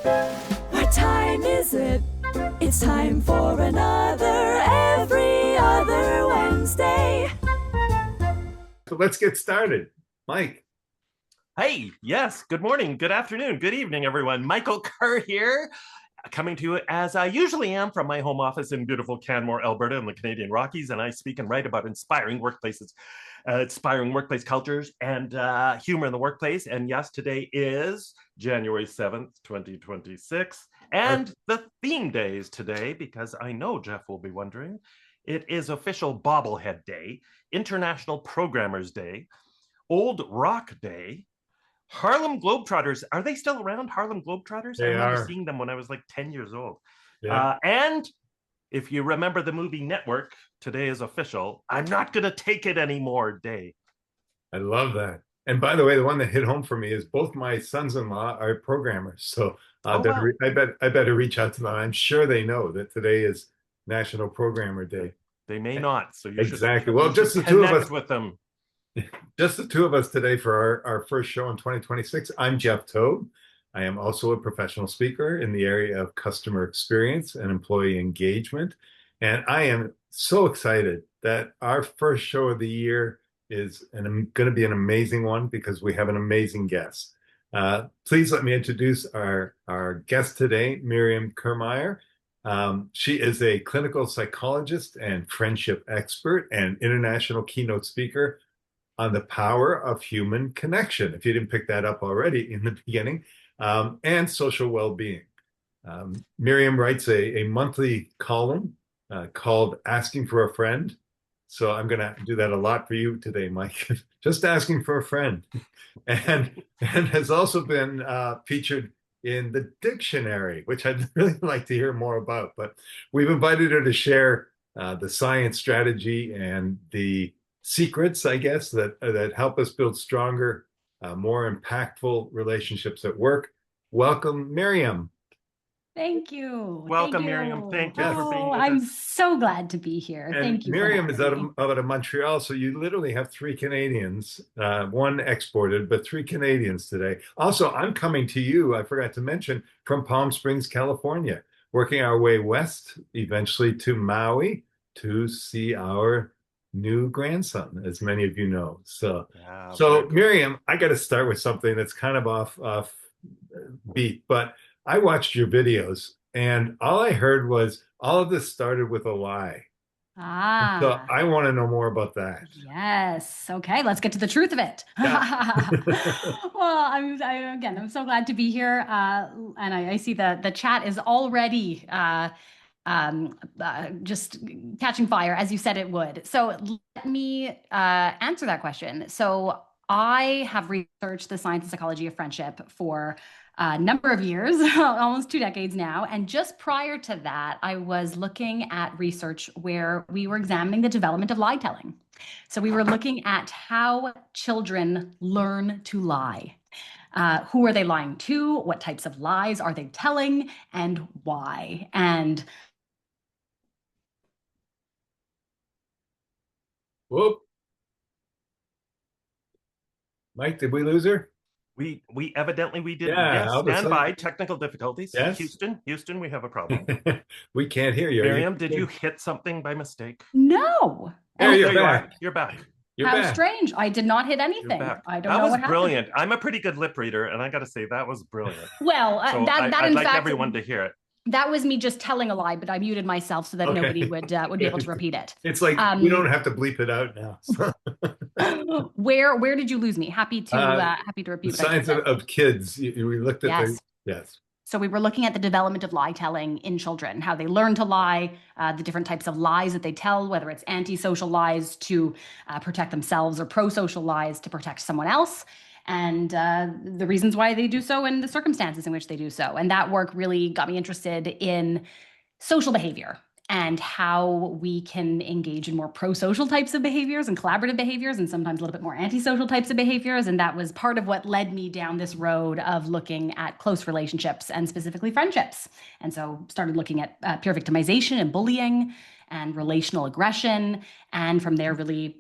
What time is it? It's time for another Every Other Wednesday. So let's get started. Mike. Hey, yes, good morning, good afternoon, good evening, everyone. Michael Kerr here, coming to you as I usually am from my home office in beautiful Canmore, Alberta in the Canadian Rockies, and I speak and write about inspiring workplace cultures, and humor in the workplace. And yes, today is January 7th, 2026, and the theme day is today, because I know Jeff will be wondering. It is official Bobblehead Day, International Programmers Day, Old Rock Day, Harlem Globetrotters. Are they still around, Harlem Globetrotters? I remember seeing them when I was like 10 years old. Yeah. And if you remember the movie Network, today is official I'm Not Gonna Take It Anymore Day. I love that. And by the way, the one that hit home for me is both my sons-in-law are programmers. So I better reach out to them. I'm sure they know that today is National Programmer Day. They may not. So you exactly. Should, well, just the two of us with them. Just the two of us today for our first show in 2026. I'm Jeff Tobe. I am also a professional speaker in the area of customer experience and employee engagement. And I am so excited that our first show of the year is going to be an amazing one because we have an amazing guest. Please let me introduce our guest today, Miriam Kirmayer. She is a clinical psychologist and friendship expert and international keynote speaker on the power of human connection, if you didn't pick that up already in the beginning, and social well-being. Miriam writes a monthly column called Asking for a Friend. So I'm going to do that a lot for you today, Mike. Just asking for a friend. And has also been featured in the dictionary, which I'd really like to hear more about. But we've invited her to share the science, strategy, and the secrets, I guess, that help us build stronger, more impactful relationships at work. Welcome, Miriam. Thank you. Welcome, Miriam. Thank you for being with us. I'm so glad to be here. And thank you. Miriam is out of Montreal, so you literally have three Canadians, one exported, but three Canadians today. Also, I'm coming to you, I forgot to mention, from Palm Springs, California, working our way west, eventually to Maui, to see our new grandson, as many of you know. So Miriam, I got to start with something that's kind of off beat, but I watched your videos and all I heard was all of this started with a lie. So I want to know more about that. Yes. Okay. Let's get to the truth of it. Yeah. Well, I'm so glad to be here. And I see the chat is already just catching fire, as you said it would. So let me answer that question. So I have researched the science and psychology of friendship for a number of years, almost 2 decades now. And just prior to that, I was looking at research where we were examining the development of lie telling. So we were looking at how children learn to lie. Who are they lying to? What types of lies are they telling? And why? And whoop. Mike, did we lose her? We evidently we did. Yeah, yes, stand by. Technical difficulties. Yes. Houston, we have a problem. We can't hear you. Miriam, did you hit something by mistake? No. There you're back. You're back. How strange. I did not hit anything. I don't know what happened. That was brilliant. I'm a pretty good lip reader, and I got to say that was brilliant. Well, so I'd like everyone to hear it. That was me just telling a lie, but I muted myself so that nobody would be able to repeat it. It's like we don't have to bleep it out now. Where did you lose me? Happy to repeat. The science of kids. We looked at yes. So we were looking at the development of lie telling in children, how they learn to lie, the different types of lies that they tell, whether it's anti-social lies to protect themselves or pro-social lies to protect someone else, and the reasons why they do so and the circumstances in which they do so. And that work really got me interested in social behavior and how we can engage in more pro-social types of behaviors and collaborative behaviors, and sometimes a little bit more anti-social types of behaviors. And that was part of what led me down this road of looking at close relationships and specifically friendships. And so started looking at peer victimization and bullying and relational aggression. And from there, really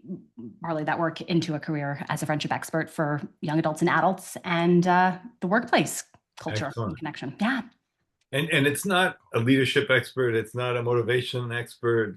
parlay that work into a career as a friendship expert for young adults and adults and the workplace culture and connection. Yeah. And it's not a leadership expert. It's not a motivation expert.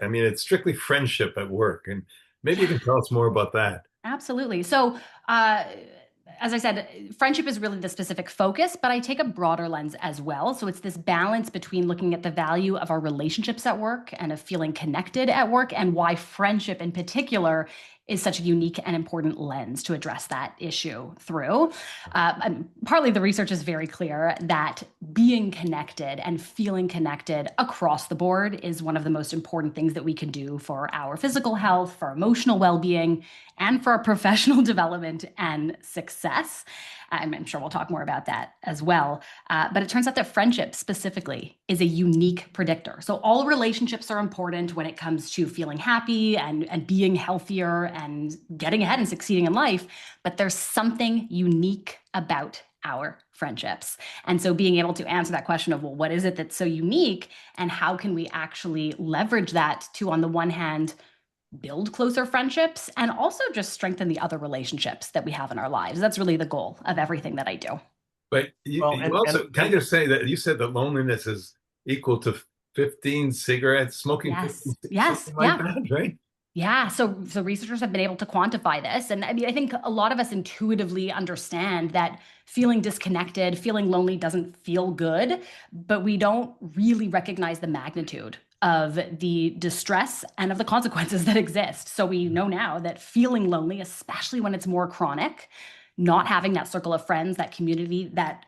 I mean, it's strictly friendship at work. And maybe you Yeah. can tell us more about that. Absolutely. So, as I said, friendship is really the specific focus, but I take a broader lens as well. So, it's this balance between looking at the value of our relationships at work and of feeling connected at work, and why friendship in particular is such a unique and important lens to address that issue through. And partly the research is very clear that being connected and feeling connected across the board is one of the most important things that we can do for our physical health, for emotional well-being, and for our professional development and success. I'm sure we'll talk more about that as well. But it turns out that friendship specifically is a unique predictor. So all relationships are important when it comes to feeling happy and being healthier and getting ahead and succeeding in life. But there's something unique about our friendships. And so being able to answer that question of, well, what is it that's so unique, and how can we actually leverage that to, on the one hand, build closer friendships, and also just strengthen the other relationships that we have in our lives. That's really the goal of everything that I do. But Well, you also, can I just say that you said that loneliness is equal to 15 cigarettes, smoking Yes. 15, Yes. something like Yeah. that, right? Yeah, so researchers have been able to quantify this. And I mean, I think a lot of us intuitively understand that feeling disconnected, feeling lonely doesn't feel good, but we don't really recognize the magnitude of the distress and of the consequences that exist. So we know now that feeling lonely, especially when it's more chronic, not having that circle of friends, that community, that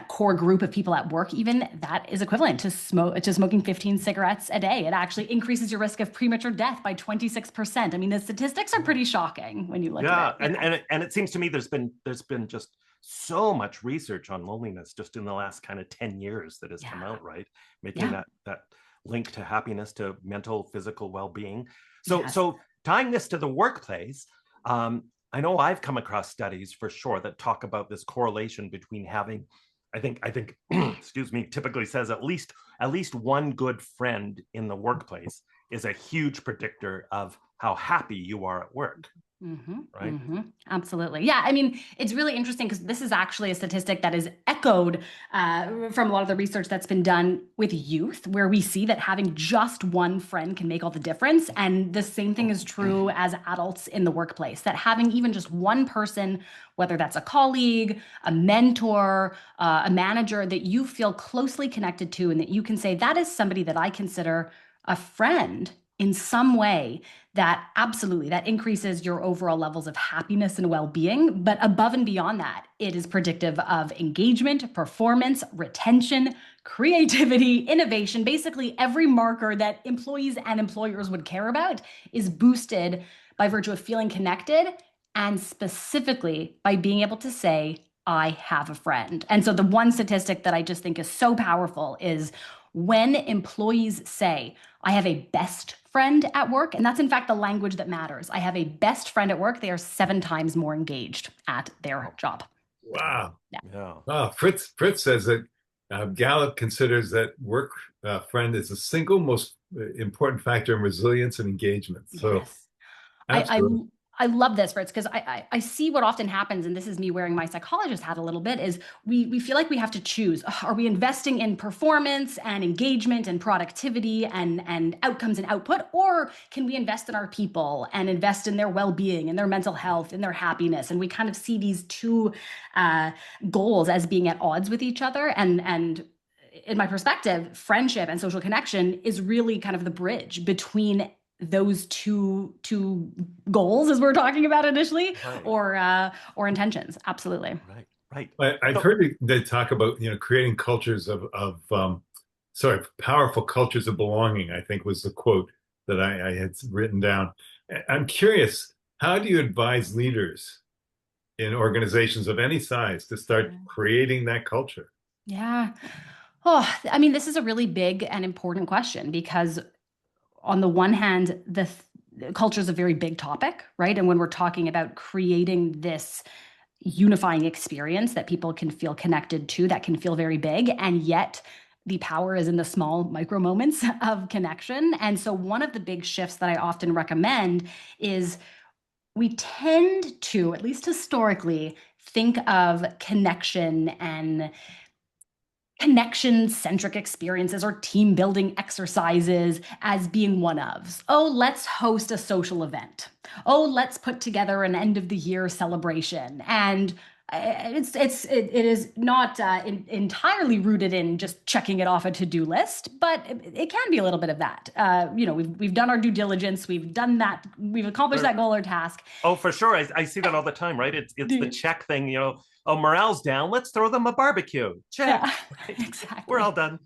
core group of people at work, even, that is equivalent to smoking 15 cigarettes a day. It actually increases your risk of premature death by 26%. I mean, the statistics are pretty shocking when you look at it. And it seems to me there's been just so much research on loneliness just in the last kind of 10 years that has come out, right? Making that link to happiness, to mental, physical well-being. So tying this to the workplace, I know I've come across studies for sure that talk about this correlation between having, I think, excuse me, typically says at least one good friend in the workplace is a huge predictor of how happy you are at work. Right? Absolutely. Yeah. I mean, it's really interesting because this is actually a statistic that is echoed from a lot of the research that's been done with youth, where we see that having just one friend can make all the difference. And the same thing is true as adults in the workplace, that having even just one person, whether that's a colleague, a mentor, a manager that you feel closely connected to, and that you can say, that is somebody that I consider a friend in some way, that absolutely, that increases your overall levels of happiness and well-being. But above and beyond that, it is predictive of engagement, performance, retention, creativity, innovation. Basically, every marker that employees and employers would care about is boosted by virtue of feeling connected, and specifically by being able to say, I have a friend. And so the one statistic that I just think is so powerful is when employees say, I have a best friend at work, and that's in fact the language that matters. I have a best friend at work. They are 7 times more engaged at their job. Wow. Yeah. Fritz says that Gallup considers that work friend is the single most important factor in resilience and engagement. So, Yes. absolutely. I love this, Fritz, because I see what often happens, and this is me wearing my psychologist hat a little bit, is we feel like we have to choose. Are we investing in performance and engagement and productivity and outcomes and output, or can we invest in our people and invest in their well-being and their mental health and their happiness? And we kind of see these two goals as being at odds with each other. And in my perspective, friendship and social connection is really kind of the bridge between those two goals, as we're talking about initially, right, or intentions. Absolutely. Right. I've heard they talk about, creating cultures of powerful cultures of belonging, I think was the quote that I had written down. I'm curious, how do you advise leaders in organizations of any size to start creating that culture? Yeah. Oh, I mean, this is a really big and important question, because on the one hand, the culture is a very big topic, right? And when we're talking about creating this unifying experience that people can feel connected to, that can feel very big, and yet the power is in the small micro moments of connection. And so one of the big shifts that I often recommend is we tend to, at least historically, think of connection and connection-centric experiences or team-building exercises as being one of. Oh, let's host a social event. Oh, let's put together an end-of-the-year celebration. And it is not entirely rooted in just checking it off a to-do list, but it can be a little bit of that. We've done our due diligence, we've done that, we've accomplished that goal or task. Oh, for sure. I see that all the time, right? It's the check thing, oh, morale's down, let's throw them a barbecue. Check. Yeah, right? exactly. We're all done.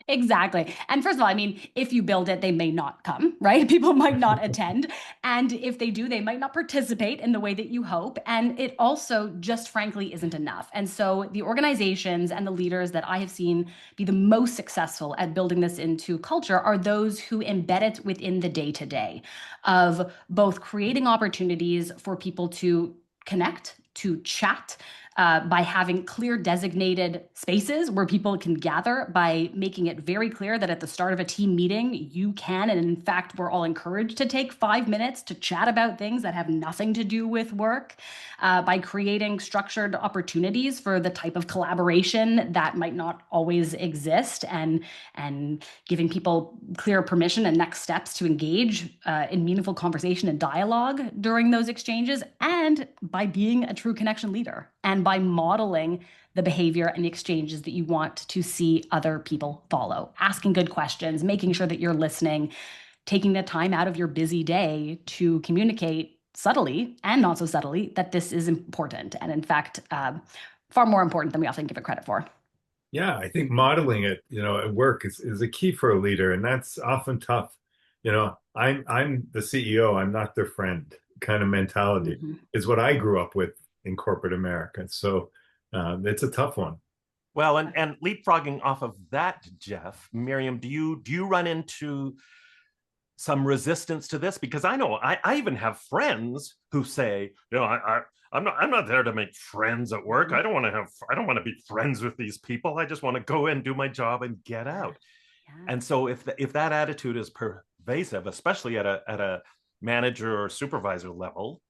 Exactly. And first of all, I mean, if you build it, they may not come, right? People might not attend. And if they do, they might not participate in the way that you hope. And it also just frankly isn't enough. And so the organizations and the leaders that I have seen be the most successful at building this into culture are those who embed it within the day-to-day of both creating opportunities for people to connect, to chat, by having clear designated spaces where people can gather, by making it very clear that at the start of a team meeting, you can, and in fact, we're all encouraged to take 5 minutes to chat about things that have nothing to do with work, by creating structured opportunities for the type of collaboration that might not always exist, and giving people clear permission and next steps to engage in meaningful conversation and dialogue during those exchanges, and by being a true connection leader and by modeling the behavior and the exchanges that you want to see other people follow, asking good questions, making sure that you're listening, taking the time out of your busy day to communicate subtly and not so subtly that this is important. And in fact, far more important than we often give it credit for. Yeah, I think modeling it, at work is a key for a leader, and that's often tough. I'm the CEO, I'm not their friend kind of mentality is what I grew up with in corporate America. So it's a tough one. Well, and leapfrogging off of that, Jeff, Miriam, do you run into some resistance to this? Because I know I even have friends who say, I'm not there to make friends at work. I don't want to be friends with these people. I just want to go in, do my job, and get out. Yeah. And so if that attitude is pervasive, especially at a manager or supervisor level,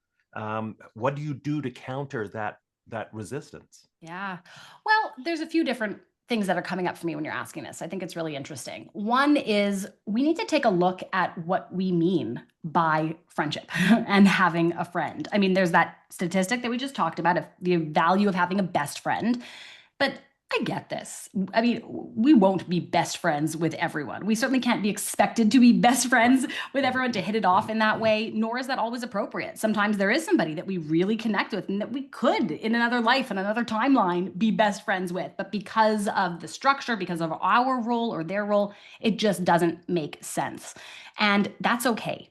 what do you do to counter that resistance? Yeah, well, there's a few different things that are coming up for me when you're asking this. I think it's really interesting. One is we need to take a look at what we mean by friendship and having a friend. I mean, there's that statistic that we just talked about of the value of having a best friend, but I get this. I mean, we won't be best friends with everyone. We certainly can't be expected to be best friends with everyone, to hit it off in that way, nor is that always appropriate. Sometimes there is somebody that we really connect with and that we could, in another life, in another timeline, be best friends with. But because of the structure, because of our role or their role, it just doesn't make sense. And that's okay.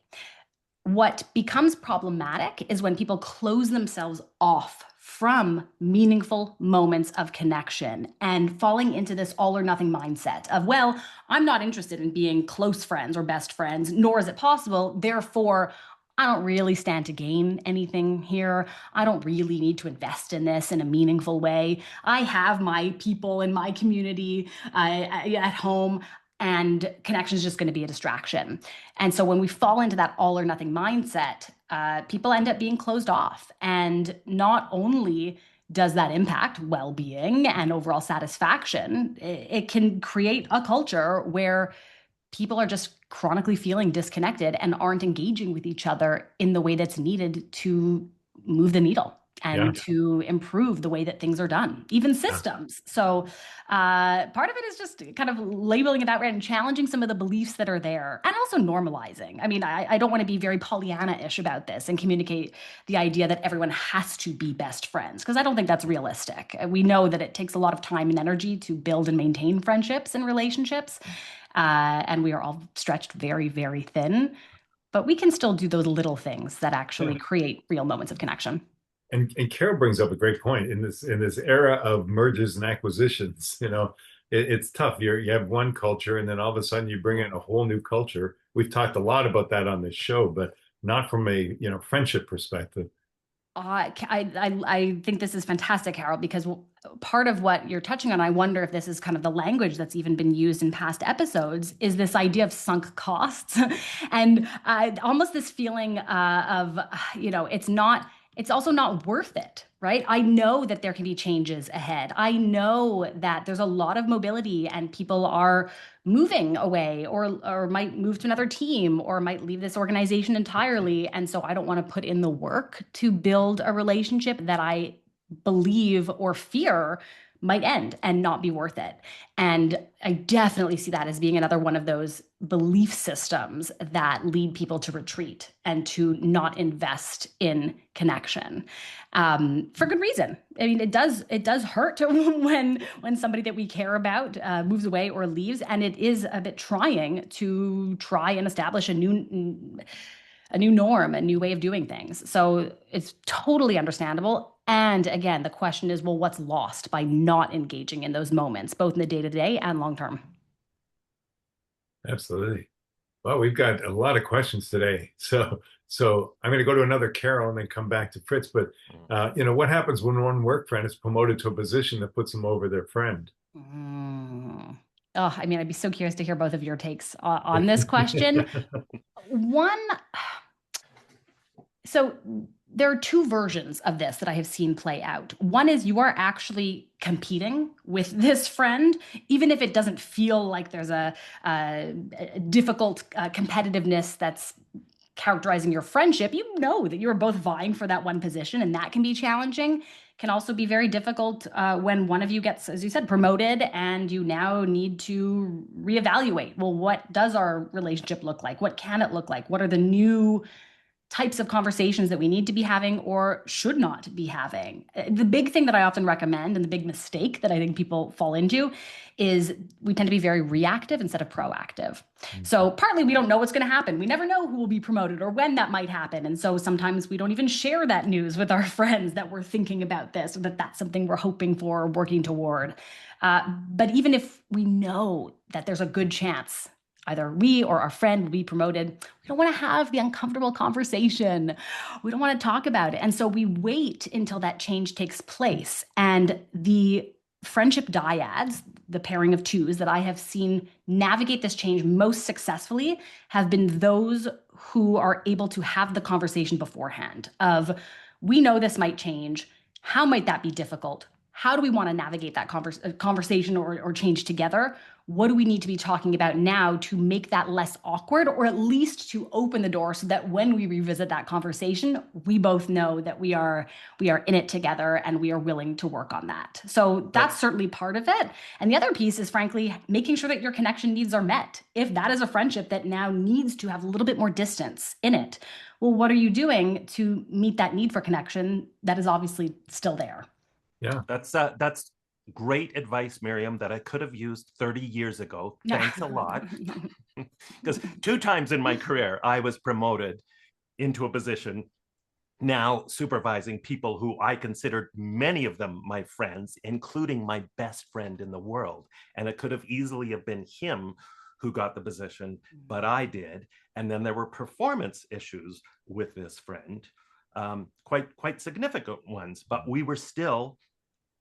What becomes problematic is when people close themselves off from meaningful moments of connection and falling into this all or nothing mindset of, well, I'm not interested in being close friends or best friends, nor is it possible. Therefore, I don't really stand to gain anything here. I don't really need to invest in this in a meaningful way. I have my people in my community at home, and connection is just going to be a distraction. And so when we fall into that all or nothing mindset, people end up being closed off. And not only does that impact well-being and overall satisfaction, it can create a culture where people are just chronically feeling disconnected and aren't engaging with each other in the way that's needed to move the needle and to improve the way that things are done, even systems. So part of it is just kind of labeling it outright and challenging some of the beliefs that are there, and also normalizing. I mean, I don't want to be very Pollyanna-ish about this and communicate the idea that everyone has to be best friends, because I don't think that's realistic. We know that it takes a lot of time and energy to build and maintain friendships and relationships, and we are all stretched very, very thin. But we can still do those little things that actually create real moments of connection. And Carol brings up a great point in this era of mergers and acquisitions. It's tough. You have one culture, and then all of a sudden you bring in a whole new culture. We've talked a lot about that on this show, but not from a friendship perspective. I think this is fantastic, Harold, because part of what you're touching on, I wonder if this is kind of the language that's even been used in past episodes, is this idea of sunk costs and almost this feeling of, it's not it's also not worth it, right? I know that there can be changes ahead. I know that there's a lot of mobility and people are moving away or might move to another team or might leave this organization entirely. And so I don't want to put in the work to build a relationship that I believe or fear might end and not be worth it. And I definitely see that as being another one of those belief systems that lead people to retreat and to not invest in connection, for good reason. I mean, it does hurt when somebody that we care about moves away or leaves, and it is a bit trying to try and establish a new norm, a new way of doing things. So it's totally understandable. And again, the question is, well, what's lost by not engaging in those moments, both in the day-to-day and long-term? Absolutely. Well, we've got a lot of questions today. So I'm going to go to another Carol and then come back to Fritz. But, what happens when one work friend is promoted to a position that puts them over their friend? Oh, I mean, I'd be so curious to hear both of your takes on this question. So there are two versions of this that I have seen play out. One is you are actually competing with this friend, even if it doesn't feel like there's a difficult competitiveness that's characterizing your friendship. You know that you're both vying for that one position, and that can be challenging. Can also be very difficult when one of you gets, as you said, promoted, and you now need to reevaluate. Well, what does our relationship look like? What can it look like? What are the new types of conversations that we need to be having or should not be having? The big thing that I often recommend, and the big mistake that I think people fall into, is we tend to be very reactive instead of proactive. So partly we don't know what's going to happen. We never know who will be promoted or when that might happen. And so sometimes we don't even share that news with our friends that we're thinking about this, or that that's something we're hoping for or working toward. But even if we know that there's a good chance either we or our friend will be promoted, we don't want to have the uncomfortable conversation. We don't want to talk about it. And so we wait until that change takes place. And the friendship dyads, the pairing of twos that I have seen navigate this change most successfully, have been those who are able to have the conversation beforehand of, we know this might change. How might that be difficult? How do we want to navigate that conversation or change together? What do we need to be talking about now to make that less awkward, or at least to open the door so that when we revisit that conversation, we both know that we are in it together and we are willing to work on that. So that's certainly part of it. And the other piece is, frankly, making sure that your connection needs are met. If that is a friendship that now needs to have a little bit more distance in it, well, what are you doing to meet that need for connection that is obviously still there? Yeah, that's great advice, Miriam, that I could have used 30 years ago. Thanks a lot. Because 2 times in my career, I was promoted into a position now supervising people who I considered, many of them my friends, including my best friend in the world. And it could have easily have been him who got the position, but I did. And then there were performance issues with this friend, quite significant ones, but we were still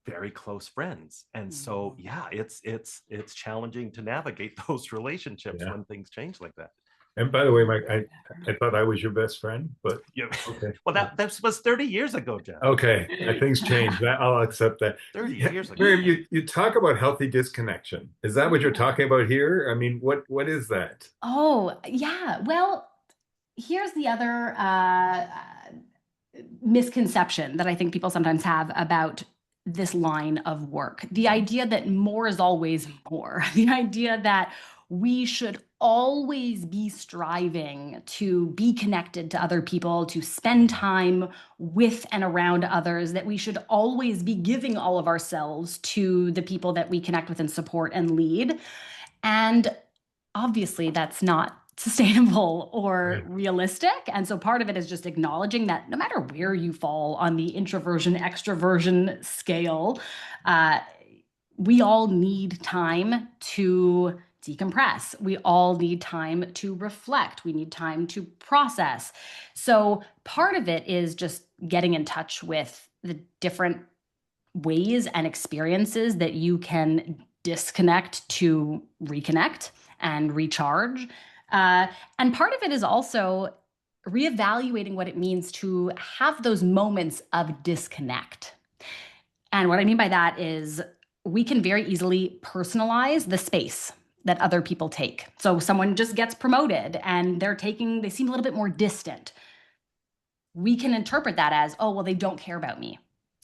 very close friends. And so, yeah, it's challenging to navigate those relationships when things change like that. And by the way, Mike, I thought I was your best friend, but okay. Well, that was 30 years ago, Jeff. Okay, things changed. I'll accept that. 30 years ago. Miriam, you talk about healthy disconnection. Is that what you're talking about here? I mean, what is that? Oh, yeah. Well, here's the other misconception that I think people sometimes have about this line of work. The idea that more is always more. The idea that we should always be striving to be connected to other people, to spend time with and around others, that we should always be giving all of ourselves to the people that we connect with and support and lead. And obviously that's not sustainable or realistic. And so part of it is just acknowledging that no matter where you fall on the introversion, extroversion scale, we all need time to decompress. We all need time to reflect. We need time to process. So part of it is just getting in touch with the different ways and experiences that you can disconnect to reconnect and recharge. And part of it is also reevaluating what it means to have those moments of disconnect. And what I mean by that is we can very easily personalize the space that other people take. So someone just gets promoted and they seem a little bit more distant. We can interpret that as, oh, well, they don't care about me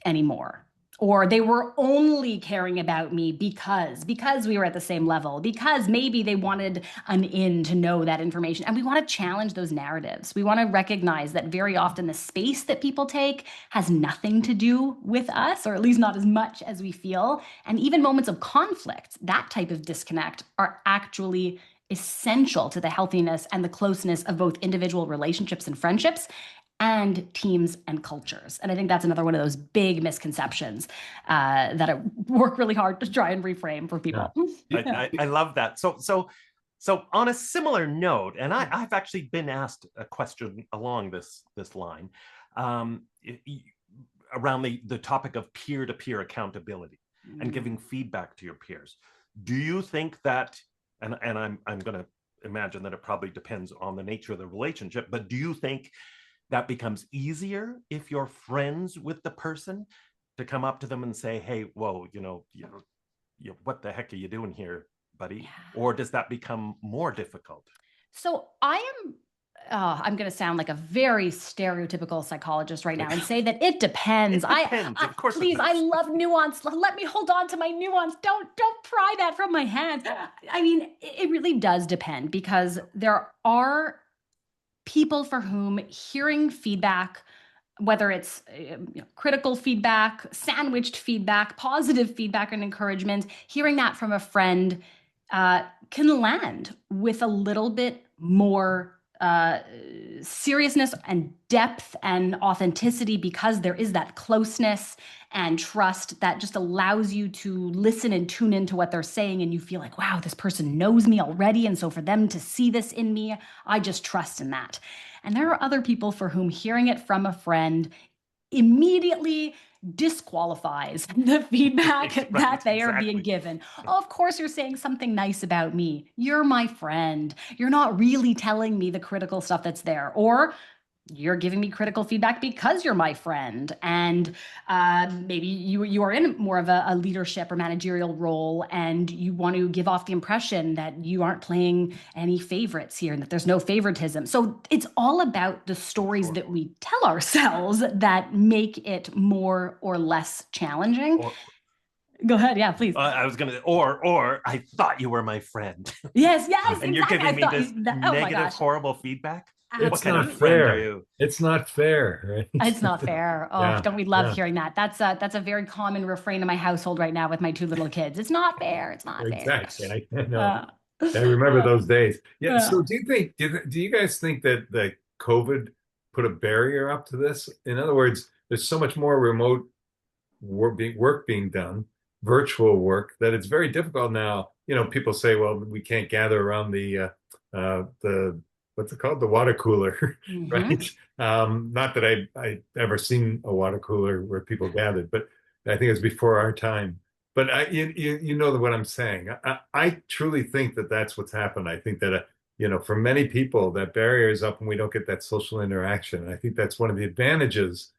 anymore. Or they were only caring about me because we were at the same level, because maybe they wanted an in to know that information. And we want to challenge those narratives. We want to recognize that very often the space that people take has nothing to do with us, or at least not as much as we feel. And even moments of conflict, that type of disconnect, are actually essential to the healthiness and the closeness of both individual relationships and friendships, and teams and cultures. And I think that's another one of those big misconceptions that I work really hard to try and reframe for people. Yeah. I love that. So on a similar note, and I've actually been asked a question along this line around the topic of peer-to-peer accountability and giving feedback to your peers. Do you think that, and I'm going to imagine that it probably depends on the nature of the relationship, but do you think that becomes easier if you're friends with the person, to come up to them and say, hey, whoa, what the heck are you doing here, buddy? Yeah. Or does that become more difficult? So I'm going to sound like a very stereotypical psychologist right now and say that it depends. It depends. Of course, please, I love nuance. Let me hold on to my nuance. Don't pry that from my hands. I mean, it really does depend, because there are people for whom hearing feedback, whether it's critical feedback, sandwiched feedback, positive feedback and encouragement, hearing that from a friend can land with a little bit more seriousness and depth and authenticity, because there is that closeness and trust that just allows you to listen and tune into what they're saying, and you feel like, wow, this person knows me already, and so for them to see this in me, I just trust in that. And there are other people for whom hearing it from a friend immediately disqualifies the feedback that they are being given. Oh, of course you're saying something nice about me. You're my friend. You're not really telling me the critical stuff that's there. Or you're giving me critical feedback because you're my friend, and maybe you are in more of a leadership or managerial role, and you want to give off the impression that you aren't playing any favorites here and that there's no favoritism. So it's all about the stories that we tell ourselves that make it more or less challenging. Go ahead. Yeah, please. I was going to, or I thought you were my friend. Yes. And you're giving me this negative, horrible feedback. It's not fair. It's not fair, right? It's not fair. Oh, yeah, don't we love hearing that? That's a very common refrain in my household right now with my two little kids. It's not fair. It's not fair. Exactly. I know. I remember those days. Yeah. So do you guys think that the COVID put a barrier up to this? In other words, there's so much more remote work being done, virtual work, that it's very difficult now. People say, well, we can't gather around the what's it called? The water cooler, right? Not that I ever seen a water cooler where people gathered, but I think it was before our time. But you know what I'm saying. I truly think that that's what's happened. I think that for many people, that barrier is up and we don't get that social interaction. And I think that's one of the advantages.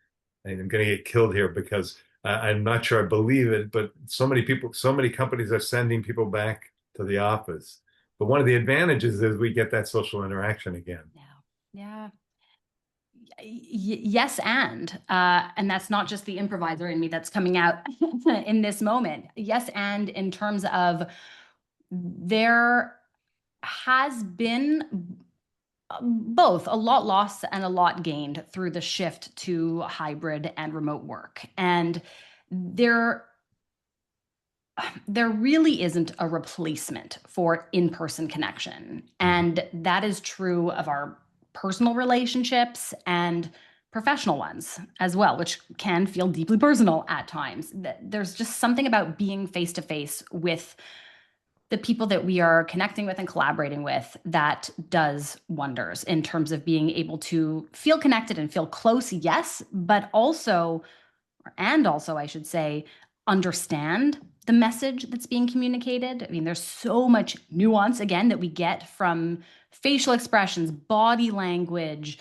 And I'm going to get killed here because I'm not sure I believe it, but so many companies are sending people back to the office. But one of the advantages is we get that social interaction again. Yeah. Yes, and that's not just the improviser in me that's coming out in this moment. Yes, and in terms of there has been both a lot lost and a lot gained through the shift to hybrid and remote work. And there really isn't a replacement for in-person connection. And that is true of our personal relationships and professional ones as well, which can feel deeply personal at times. There's just something about being face-to-face with the people that we are connecting with and collaborating with that does wonders in terms of being able to feel connected and feel close, yes, but also, I should say, understand the message that's being communicated. I mean, there's so much nuance, again, that we get from facial expressions, body language,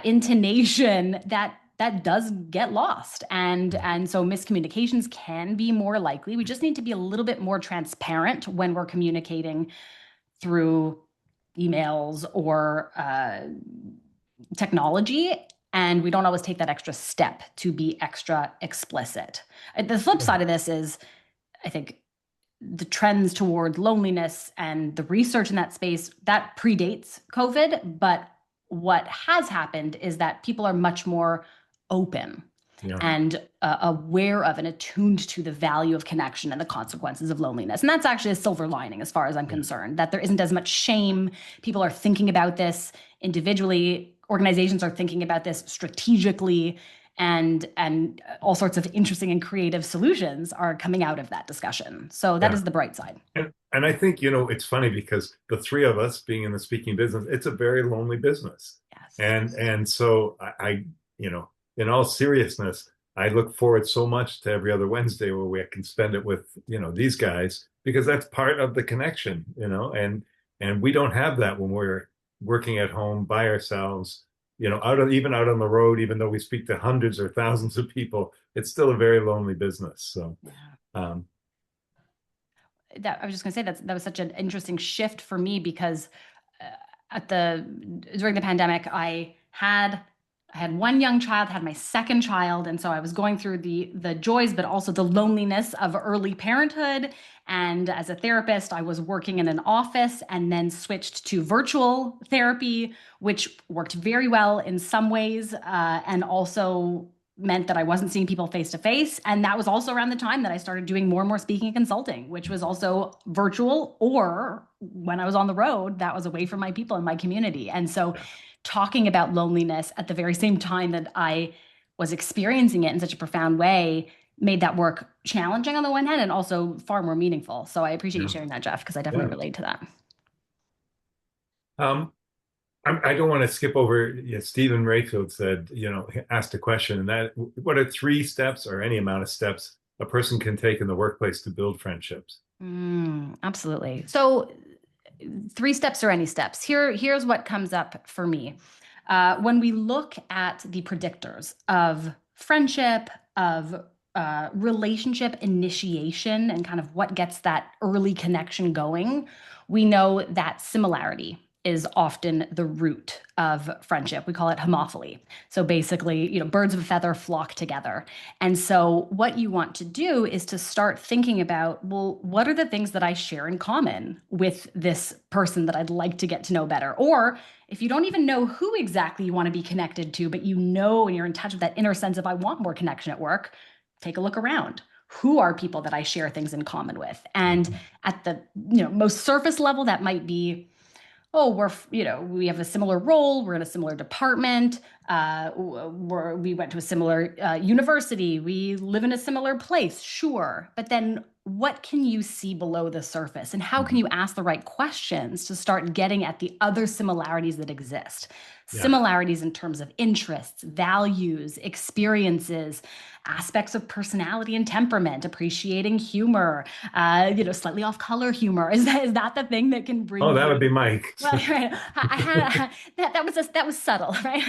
intonation, that does get lost. And so miscommunications can be more likely. We just need to be a little bit more transparent when we're communicating through emails or technology. And we don't always take that extra step to be extra explicit. The flip side of this is, I think, the trends toward loneliness and the research in that space that predates COVID. But what has happened is that people are much more open and aware of and attuned to the value of connection and the consequences of loneliness. And that's actually a silver lining as far as I'm concerned, that there isn't as much shame. People are thinking about this individually. Organizations are thinking about this strategically, and all sorts of interesting and creative solutions are coming out of that discussion. So that is the bright side. And I think, it's funny because the three of us being in the speaking business, it's a very lonely business. Yes. And so I in all seriousness, I look forward so much to every other Wednesday where we can spend it with, these guys, because that's part of the connection, and we don't have that when we're working at home by ourselves, even out on the road. Even though we speak to hundreds or thousands of people, it's still a very lonely business. So, I was just going to say that was such an interesting shift for me, because during the pandemic, I had one young child, had my second child, and so I was going through the joys, but also the loneliness of early parenthood. And as a therapist, I was working in an office and then switched to virtual therapy, which worked very well in some ways, and also meant that I wasn't seeing people face to face. And that was also around the time that I started doing more and more speaking and consulting, which was also virtual, or when I was on the road, that was away from my people in my community. And so talking about loneliness at the very same time that I was experiencing it in such a profound way made that work challenging on the one hand, and also far more meaningful. So I appreciate you sharing that, Jeff, because I definitely relate to that. I don't want to skip over. Stephen Rayfield said, asked a question, and that, what are 3 steps or any amount of steps a person can take in the workplace to build friendships? Absolutely. So 3 steps or any steps. Here's what comes up for me. When we look at the predictors of friendship, of relationship initiation, and kind of what gets that early connection going, we know that similarity is often the root of friendship. We call it homophily. So basically, birds of a feather flock together. And so what you want to do is to start thinking about, well, what are the things that I share in common with this person that I'd like to get to know better? Or if you don't even know who exactly you want to be connected to, but and you're in touch with that inner sense of, I want more connection at work, take a look around. Who are people that I share things in common with? And at the most surface level, that might be, we have a similar role, we're in a similar department, we went to a similar university, we live in a similar place, sure. But then what can you see below the surface? And how can you ask the right questions to start getting at the other similarities that exist? Similarities in terms of interests, values, experiences, aspects of personality and temperament, appreciating humor, slightly off color humor. Is that the thing that can bring? Oh, that would be Mike. Well, right. I had that was subtle, right?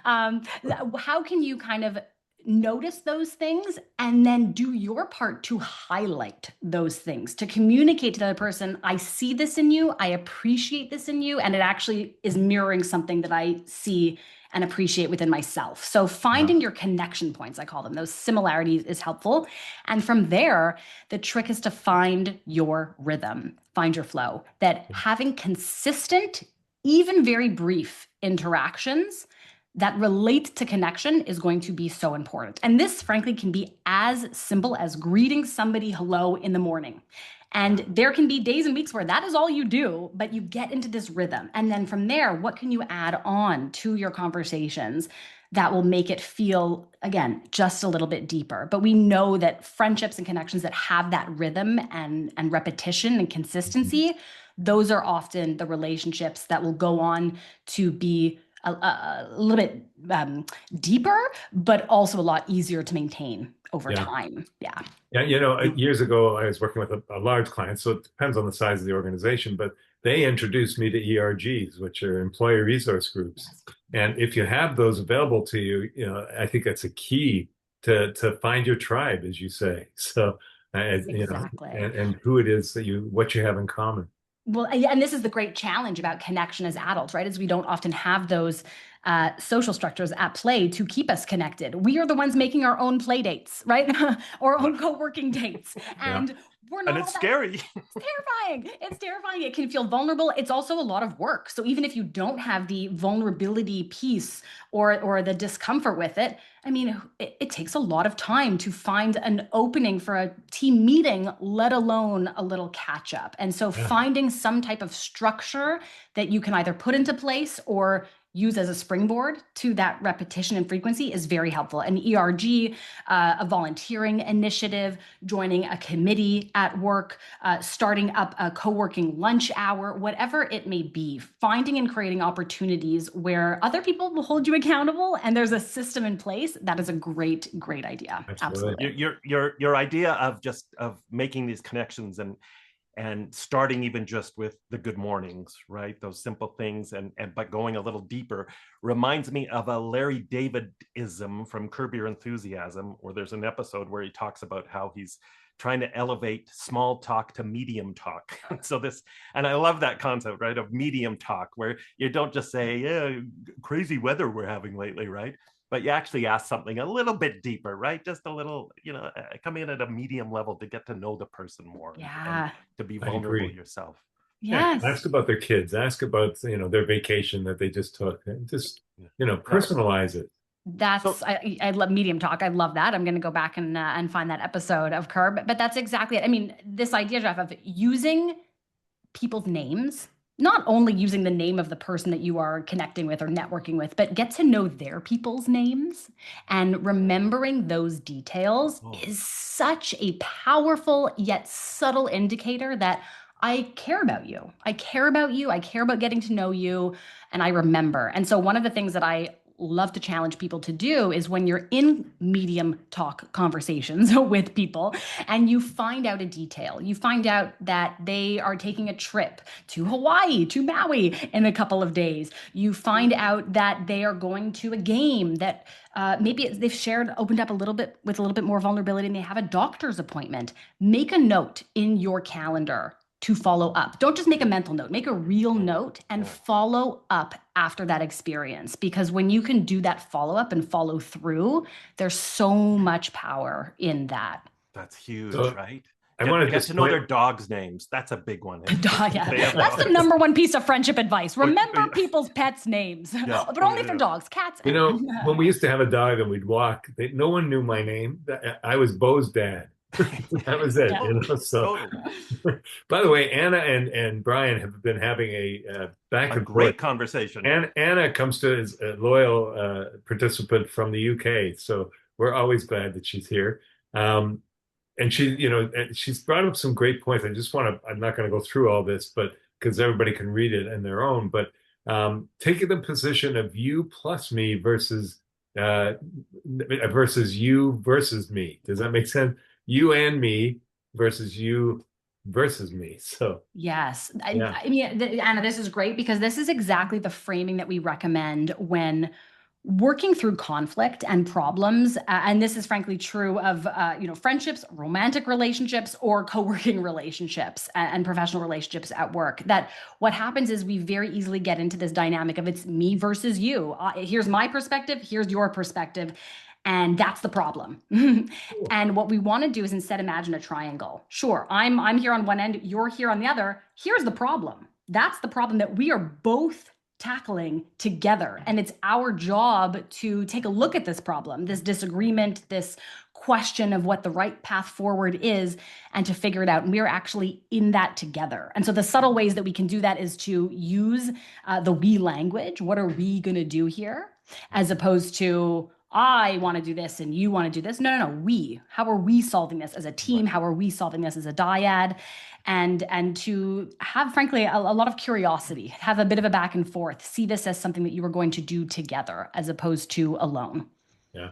How can you kind of notice those things and then do your part to highlight those things, to communicate to the other person, I see this in you, I appreciate this in you, and it actually is mirroring something that I see and appreciate within myself. So finding your connection points, I call them, those similarities, is helpful. And from there, the trick is to find your rhythm, find your flow, that having consistent, even very brief interactions that relate to connection is going to be so important. And this, frankly, can be as simple as greeting somebody hello in the morning. And there can be days and weeks where that is all you do, but you get into this rhythm. And then from there, what can you add on to your conversations that will make it feel, again, just a little bit deeper? But we know that friendships and connections that have that rhythm and repetition and consistency, those are often the relationships that will go on to be a little bit deeper, but also a lot easier to maintain over time. Yeah. Years ago, I was working with a large client, so it depends on the size of the organization, but they introduced me to ERGs, which are employee resource groups. And if you have those available to you, I think that's a key to find your tribe, as you say. So, Exactly. and who it is what you have in common. Well, and this is the great challenge about connection as adults, right? Is we don't often have those social structures at play to keep us connected. We are the ones making our own play dates, right? Or our own co-working dates. And we're not. And it's scary. It's terrifying. It's terrifying. It can feel vulnerable. It's also a lot of work. So even if you don't have the vulnerability piece or the discomfort with it, I mean, it takes a lot of time to find an opening for a team meeting, let alone a little catch up. And so finding some type of structure that you can either put into place or use as a springboard to that repetition and frequency is very helpful. An ERG, a volunteering initiative, joining a committee at work, starting up a co-working lunch hour, whatever it may be, finding and creating opportunities where other people will hold you accountable and there's a system in place. That is a great, great idea. Absolutely. Your idea of making these connections and starting even just with the good mornings, right? Those simple things, but going a little deeper reminds me of a Larry David-ism from Curb Your Enthusiasm, where there's an episode where he talks about how he's trying to elevate small talk to medium talk. And I love that concept, right? Of medium talk, where you don't just say, yeah, crazy weather we're having lately, right? But you actually ask something a little bit deeper, right? Just a little, come in at a medium level to get to know the person more. And to be vulnerable yourself. Yes. Ask about their kids. Ask about, their vacation that they just took. And just, personalize it. I love medium talk. I love that. I'm going to go back and find that episode of Curb. But that's exactly it. I mean, this idea, Jeff, of using people's names, not only using the name of the person that you are connecting with or networking with, but get to know their people's names, and remembering those details is such a powerful yet subtle indicator that I care about you. I care about you. I care about getting to know you, and I remember. And so one of the things that I love to challenge people to do is when you're in medium talk conversations with people and you find out a detail, you find out that they are taking a trip to Hawaii, to Maui in a couple of days. You find out that they are going to a game that maybe they've opened up a little bit with a little bit more vulnerability, and they have a doctor's appointment. Make a note in your calendar to follow up. Don't just make a mental note, make a real note and follow up after that experience. Because when you can do that follow up and follow through, there's so much power in that. That's huge, right? I want to get to know their dogs' names. That's a big one. That's the number one piece of friendship advice. Remember people's pets' names, but only for dogs, cats. When we used to have a dog and we'd walk, no one knew my name. I was Bo's dad. That was it. So, by the way, Anna and Brian have been having a back and great forth conversation. And Anna comes to as a loyal participant from the UK, so we're always glad that she's here. And she's brought up some great points. I'm not going to go through all this, but because everybody can read it in their own. But taking the position of you plus me versus you versus me. Does that make sense? You and me versus you versus me. So yes, I mean, Anna, this is great because this is exactly the framing that we recommend when working through conflict and problems. And this is frankly true of friendships, romantic relationships, or co-working relationships and professional relationships at work. That what happens is we very easily get into this dynamic of it's me versus you. Here's my perspective, here's your perspective. And that's the problem. And what we want to do is instead imagine a triangle. Sure, I'm here on one end, you're here on the other. Here's the problem. That's the problem that we are both tackling together. And it's our job to take a look at this problem, this disagreement, this question of what the right path forward is, and to figure it out. And we are actually in that together. And so the subtle ways that we can do that is to use the we language. What are we going to do here? As opposed to, I want to do this and you want to do this. No. We. How are we solving this as a team? How are we solving this as a dyad? And to have, frankly, a lot of curiosity, have a bit of a back and forth, see this as something that you are going to do together as opposed to alone. Yeah.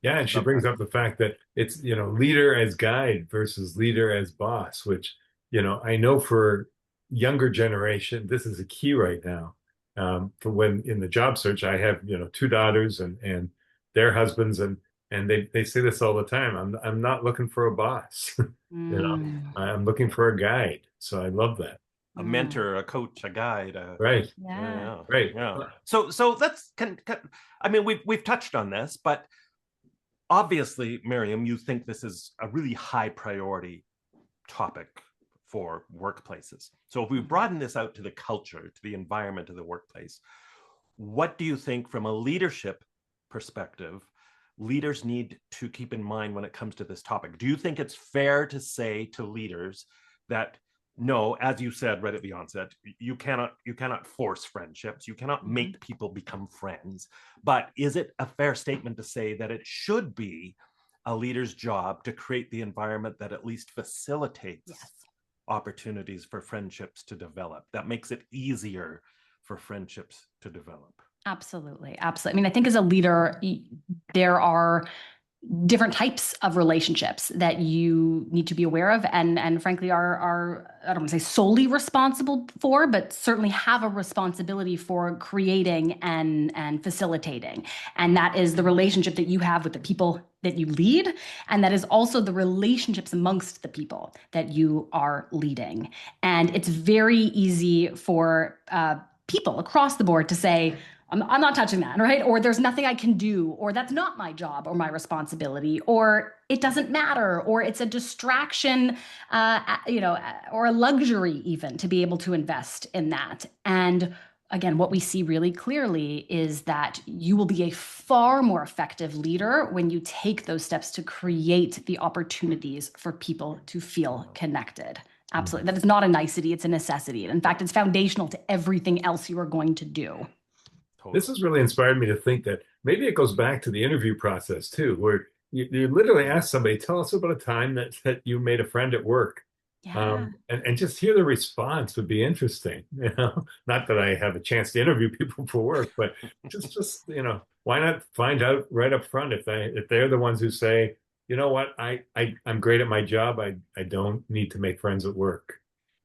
Yeah. And she brings up the fact that it's, leader as guide versus leader as boss, which, I know for younger generation, this is a key right now. For when in the job search, I have, two daughters and their husbands, and they say this all the time. I'm not looking for a boss. Mm, I'm looking for a guide. So I love that. A mm. mentor, a coach, a guide. Right. Yeah. Right. Yeah. So let's I mean, we've touched on this, but obviously, Miriam, you think this is a really high priority topic for workplaces. So if we broaden this out to the culture, to the environment of the workplace, what do you think from a leadership perspective leaders need to keep in mind when it comes to this topic? Do you think it's fair to say to leaders that no, as you said right at the onset, you cannot force friendships, you cannot make people become friends, but is it a fair statement to say that it should be a leader's job to create the environment that at least facilitates Yes. opportunities for friendships to develop, that makes it easier for friendships to develop? Absolutely. Absolutely. I mean, I think as a leader, there are different types of relationships that you need to be aware of and frankly are I don't want to say solely responsible for, but certainly have a responsibility for creating and facilitating. And that is the relationship that you have with the people that you lead. And that is also the relationships amongst the people that you are leading. And it's very easy for people across the board to say, I'm not touching that, right? Or there's nothing I can do, or that's not my job or my responsibility, or it doesn't matter, or it's a distraction, or a luxury even to be able to invest in that. And again, what we see really clearly is that you will be a far more effective leader when you take those steps to create the opportunities for people to feel connected. Absolutely. That is not a nicety, it's a necessity. In fact, it's foundational to everything else you are going to do. This has really inspired me to think that maybe it goes back to the interview process too, where you literally ask somebody, tell us about a time that you made a friend at work. Yeah. And just hear the response would be interesting. Not that I have a chance to interview people for work, but just why not find out right up front if they're the ones who say, you know what, I'm great at my job. I don't need to make friends at work.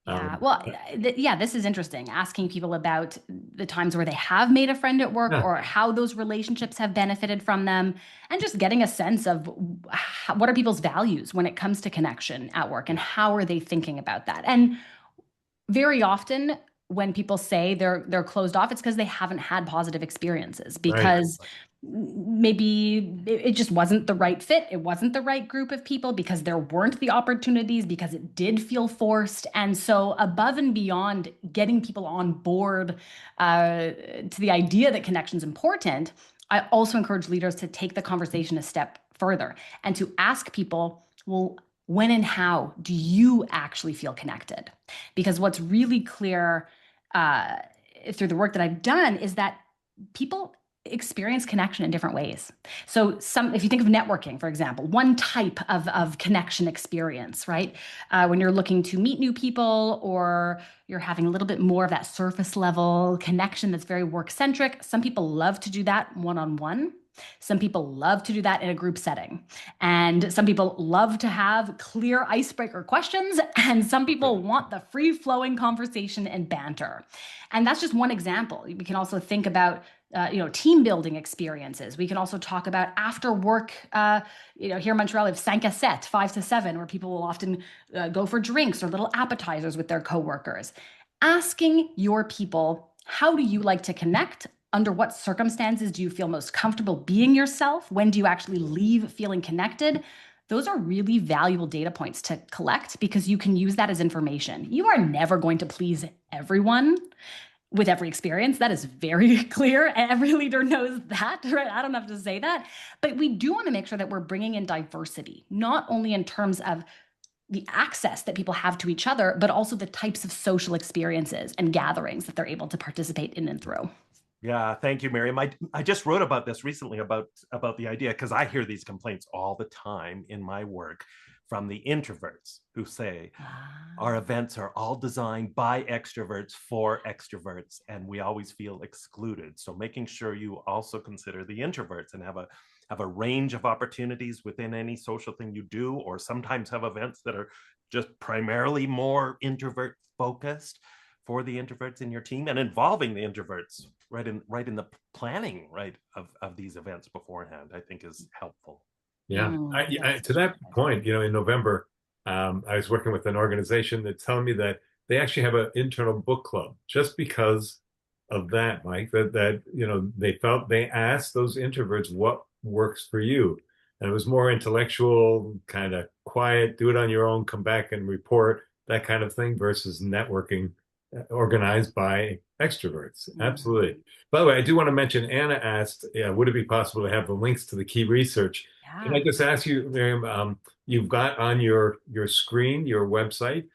Yeah. Well, this is interesting. Asking people about the times where they have made a friend at work Yeah. or how those relationships have benefited from them, and just getting a sense of what are people's values when it comes to connection at work and how are they thinking about that. And very often when people say they're closed off, it's because they haven't had positive experiences, because maybe it just wasn't the right fit. It wasn't the right group of people, because there weren't the opportunities, because it did feel forced. And so above and beyond getting people on board to the idea that connection's important, I also encourage leaders to take the conversation a step further and to ask people, well, when and how do you actually feel connected? Because what's really clear through the work that I've done is that people experience connection in different ways. So if you think of networking, for example, one type of connection experience, right? When you're looking to meet new people, or you're having a little bit more of that surface level connection that's very work-centric. Some people love to do that one-on-one. Some people love to do that in a group setting. And some people love to have clear icebreaker questions. And some people want the free-flowing conversation and banter. And that's just one example. We can also think about team building experiences. We can also talk about after work, here in Montreal, we have 5 à 7, 5 to 7, where people will often go for drinks or little appetizers with their coworkers. Asking your people, how do you like to connect? Under what circumstances do you feel most comfortable being yourself? When do you actually leave feeling connected? Those are really valuable data points to collect, because you can use that as information. You are never going to please everyone with every experience. That is very clear. Every leader knows that, right? I don't have to say that. But we do want to make sure that we're bringing in diversity, not only in terms of the access that people have to each other, but also the types of social experiences and gatherings that they're able to participate in and through. Yeah, thank you, Miriam. I just wrote about this recently about the idea, because I hear these complaints all the time in my work from the introverts who say our events are all designed by extroverts for extroverts, and we always feel excluded. So making sure you also consider the introverts and have a range of opportunities within any social thing you do, or sometimes have events that are just primarily more introvert focused, for the introverts in your team and involving the introverts right in the planning of these events beforehand, I think is helpful. Yeah. Yes. To that point, in November, I was working with an organization that's telling me that they actually have an internal book club just because of that, Mike, that they asked those introverts what works for you. And it was more intellectual, kind of quiet, do it on your own, come back and report, that kind of thing versus networking organized by extroverts. Absolutely. By the way, I do want to mention Anna asked, would it be possible to have the links to the key research? Can I just ask you, Miriam, you've got on your screen, your website.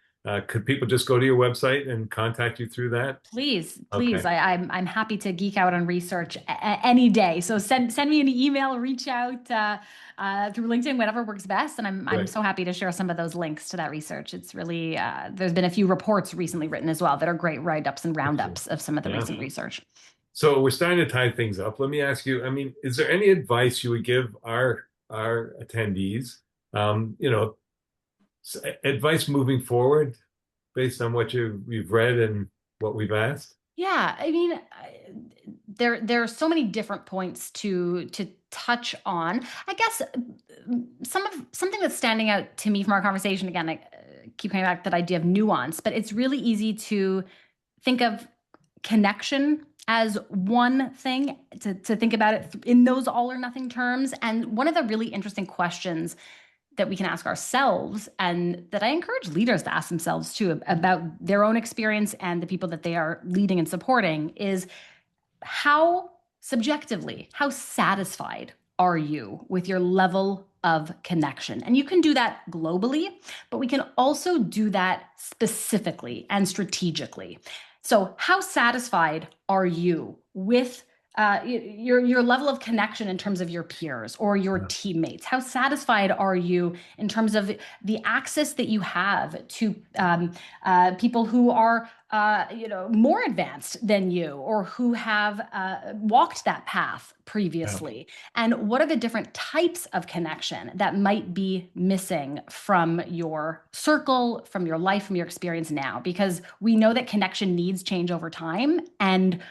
Could people just go to your website and contact you through that? Please. Okay. I'm happy to geek out on research any day. So send me an email, reach out through LinkedIn, whatever works best. And I'm Right. so happy to share some of those links to that research. It's really there's been a few reports recently written as well that are great write-ups and roundups of some of the Yeah. recent research. So we're starting to tie things up. Let me ask you, I mean, is there any advice you would give our attendees, advice moving forward based on what you've read and what we've asked? Yeah, I mean, there are so many different points to touch on. I guess something that's standing out to me from our conversation, again, I keep coming back to that idea of nuance, but it's really easy to think of connection as one thing, to think about it in those all or nothing terms. And one of the really interesting questions that we can ask ourselves, and that I encourage leaders to ask themselves too, about their own experience and the people that they are leading and supporting, is how subjectively, how satisfied are you with your level of connection? And you can do that globally, but we can also do that specifically and strategically. So how satisfied are you with your level of connection in terms of your peers or your teammates? How satisfied are you in terms of the access that you have to people who are more advanced than you, or who have walked that path previously? And what are the different types of connection that might be missing from your circle, from your life, from your experience now? Because we know that connection needs change over time, and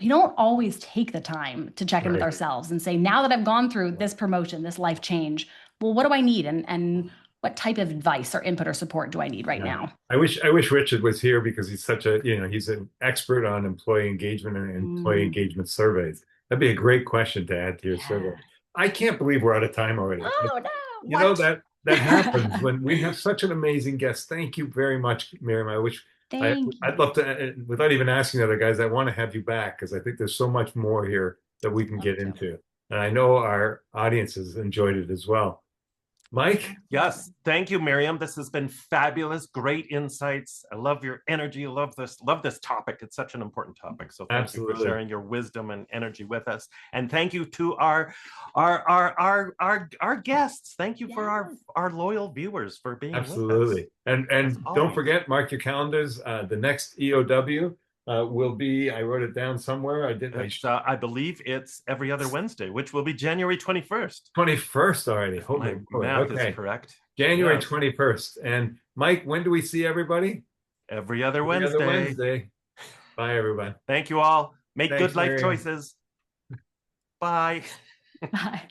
we don't always take the time to check in with ourselves and say, now that I've gone through this promotion, this life change, well, what do I need? And what type of advice or input or support do I need right now? I wish Richard was here, because he's he's an expert on employee engagement and employee engagement surveys. That'd be a great question to add to your survey. I can't believe we're out of time already. Oh, no. You know that happens when we have such an amazing guest. Thank you very much, Miriam. I'd love to, without even asking the other guys, I want to have you back, because I think there's so much more here that we can get into. And I know our audience has enjoyed it as well. Mike? Yes, thank you, Miriam. This has been fabulous. Great insights. I love your energy. Love this topic. It's such an important topic. So thank you for sharing your wisdom and energy with us. And thank you to our guests. Thank you for our loyal viewers for being with us. And don't forget, mark your calendars. The next EOW will be, I wrote it down somewhere. I believe it's every other Wednesday, which will be January 21st. 21st already. Holy My math is correct. January 21st. And Mike, when do we see everybody? Every other Wednesday. Bye, everybody. Thank you all. Make good life choices. Bye. Bye.